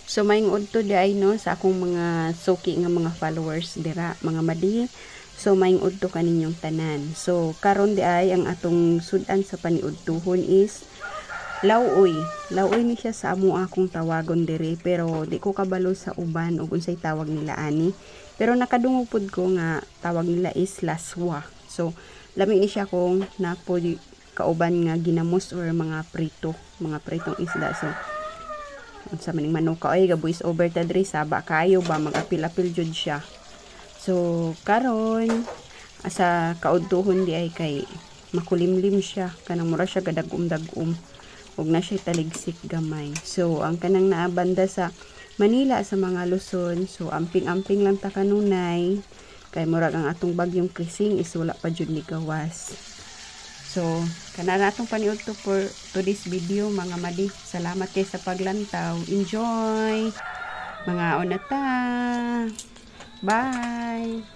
So maingod to di ay no sa akong mga suki nga mga followers dira mga madi. So maingod to kaninyong tanan. So karon di ay ang atong sudan sa paniudtohon is lauoy. Lauoy ni siya sa amo akong tawagon diri pero di ko kabalo sa uban ug unsay tawag nila ani. Pero nakadungog pud ko nga tawag nila is laswa. So lami ni siya kung napo kauban nga ginamos or mga pritong isda. So unsa maning manok ay ga voice over ta diri saba kayo ba mag-apil-apil jud siya. So karon asa kaudtohon di ay kay makulimlim siya kanang mura siya gadagum-dagum ug na siya taligsik gamay. So ang kanang naabanda sa Manila sa mga Luzon, so amping-amping lang ta kanunay kay murag ang atong bagyong Krising is wala pa jud ni gawas. So, kana na atong paniud to for today's video mga madi. Salamat kay sa paglantaw. Enjoy! Mga onata! Bye!